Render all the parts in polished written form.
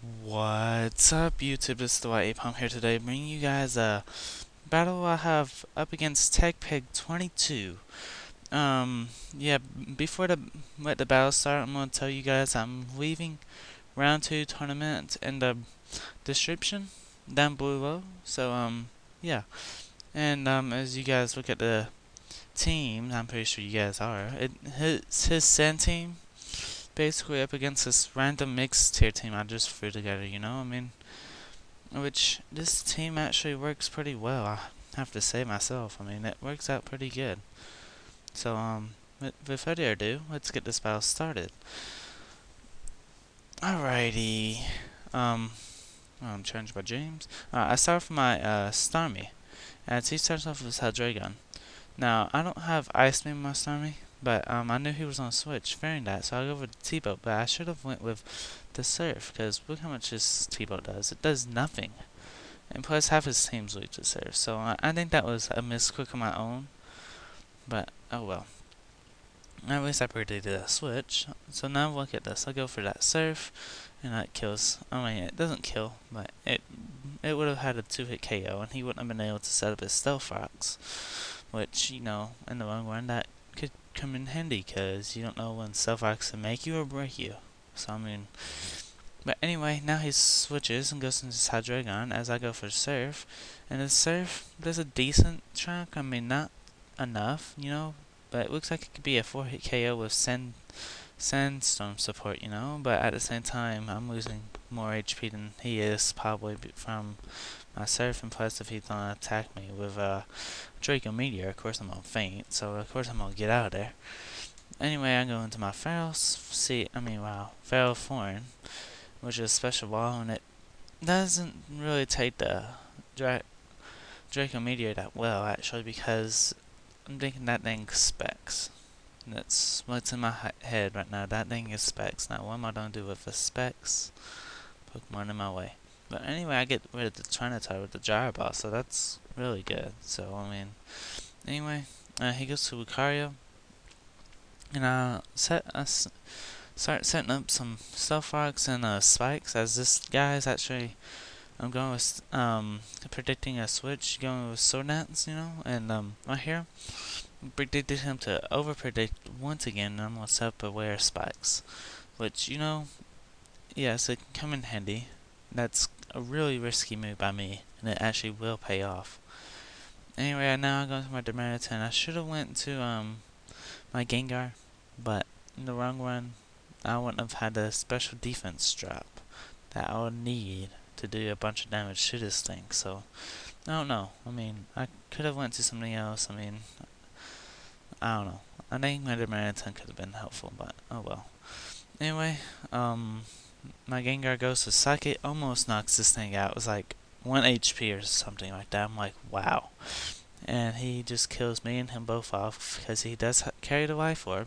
What's up, YouTube? This is the WhiteAipom here today, bringing you guys a battle I have up against Tepig22. Yeah, before let the battle start, I'm gonna tell you guys I'm leaving round 2 tournament in the description down below. So, yeah. And, as you guys look at the team, I'm pretty sure you guys are, his Sand team basically up against this random mixed tier team I just threw together, you know? I mean, which this team actually works pretty well, I have to say myself. I mean, it works out pretty good. So, with further ado, let's get this battle started. Alrighty. I'm challenged by James. I start with my, Starmie. And he starts off with Hydreigon. Now, I don't have Ice Beam in my Starmie, but I knew he was on Switch, fearing that, so I go with T-Boat, but I should have went with the Surf, because look how much this T-Boat does. It does nothing. And plus, half his team's weak to Surf, so I think that was a misclick on my own, but oh well. At least I predicted a Switch, so now look at this. I go for that Surf, and that kills. I mean, it doesn't kill, but it would have had a 2-hit KO, and he wouldn't have been able to set up his Stealth Rocks. Which, you know, in the long run, that could come in handy, because you don't know when Stealth Rocks can make you or break you. So, I mean, but anyway, now he switches and goes into Hydreigon as I go for Surf. And the Surf does a decent chunk, I mean, not enough, you know, but it looks like it could be a 4-hit KO with Sandstorm support, you know, but at the same time, I'm losing more HP than he is, probably from my Surf, and plus if he's gonna attack me with Draco Meteor, of course I'm gonna faint, so of course I'm gonna get out of there. Anyway, I go into my Feral Thorn, which is a special wall, and it doesn't really take the Draco Meteor that well, actually, because I'm thinking that thing specs. That's what's in my head right now. That thing is specs. Now, what am I gonna do with the specs Pokemon in my way? But anyway, I get rid of the Trinitar with the Gyro Ball, so that's really good. So, I mean, anyway, he goes to Lucario, and I start setting up some Stealth Rocks and Spikes, as this guy is actually, I'm going with, predicting a switch, going with Sword Dance, you know, and, right here, predicted him to over-predict once again, and I'm going to set up a Wear Spikes, which, you know, yes, it can come in handy. That's a really risky move by me, and it actually will pay off. Anyway, now I go to my Darmanitan. I should have went to, my Gengar, but in the long run, I wouldn't have had a special defense drop that I would need to do a bunch of damage to this thing, so I don't know. I mean, I could have went to something else. I mean, I don't know. I think my Darmanitan could have been helpful, but oh well. Anyway, my Gengar goes to Psychic, almost knocks this thing out. It was like 1 HP or something like that. I'm like, wow. And he just kills me and him both off, because he does carry the Life Orb.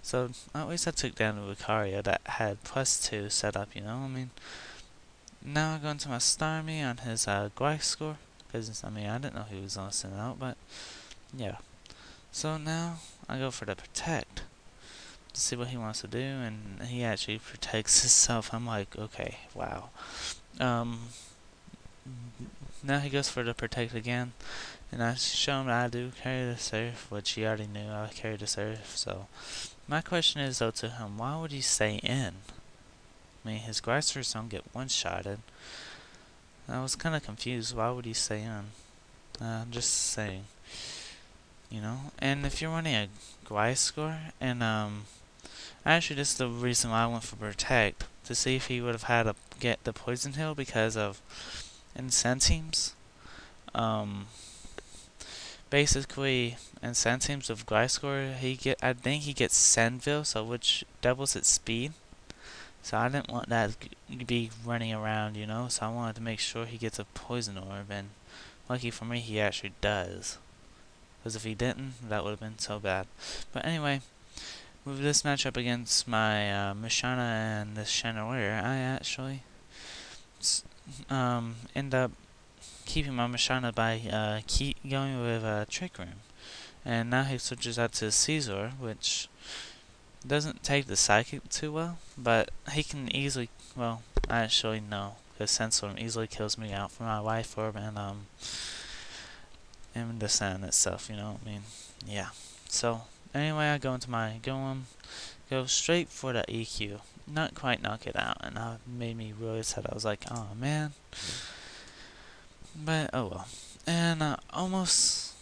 So, at least I took down the Lucario that had +2 set up, you know? I mean, now I go into my Starmie on his Gliscor, because, I mean, I didn't know he was going to send out, but, yeah. So now, I go for the Protect to see what he wants to do, and he actually protects himself. I'm like, okay, wow. Now he goes for the Protect again, and I show him that I do carry the Surf, which he already knew I carried the Surf, so my question is, though, to him, why would he stay in? I mean, his Gliscors don't get one-shotted. I was kind of confused. Why would he stay in? I'm just saying. You know? And if you're running a Gliscor, and, actually, this is the reason why I went for Protect, to see if he would have had to get the Poison Heal, because of incentives. Basically, in Teams with Gliscor, I think he gets Sandville, so which doubles its speed. So I didn't want that to be running around, you know. So I wanted to make sure he gets a Poison Orb, and lucky for me, he actually does. Because if he didn't, that would have been so bad. But anyway, with this matchup against my Mishana and this Chandelier, I actually end up keeping my Mishana by keep going with Trick Room. And now he switches out to Caesar, which doesn't take the Psychic too well, but he can easily, well, Actually, no, because Sandstorm easily kills me out for my life orb and the sand itself, you know what I mean? Yeah. So, anyway, I go into my go straight for the EQ. Not quite knock it out, and that made me really sad. I was like, oh man. But, oh well. And I almost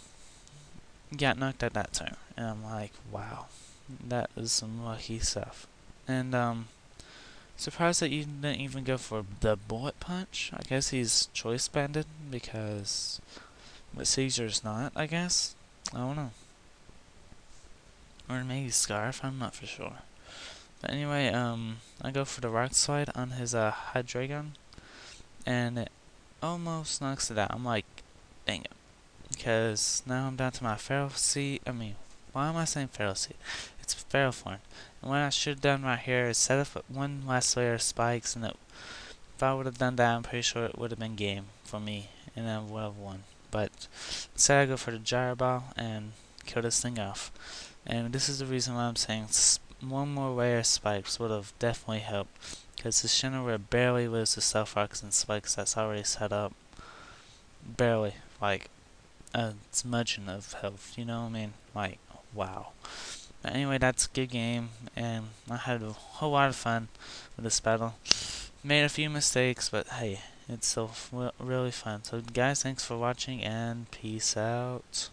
got knocked at that turn. And I'm like, wow. That was some lucky stuff. And, surprised that you didn't even go for the bullet punch. I guess he's choice banded because but Caesar's not, I guess. I don't know. Or maybe Scarf, I'm not for sure. But anyway, I go for the rock slide on his Hydreigon, and it almost knocks it out. I'm like, dang it. Because now I'm down to my Feral Seed. I mean, why am I saying Feral Seed? It's Ferrothorn. And what I should have done right here is set up one last layer of spikes, and if I would have done that, I'm pretty sure it would have been game for me, and I would have won. But instead, I go for the Gyro Ball and kill this thing off. And this is the reason why I'm saying one more layer of spikes would have definitely helped. Because the Shinra barely lives the Stealth Rocks and spikes that's already set up. Barely. Like, a smudging of health, you know what I mean? Like, wow. But anyway, that's a good game, and I had a whole lot of fun with this battle. Made a few mistakes, but hey, it's still really fun. So guys, thanks for watching, and peace out.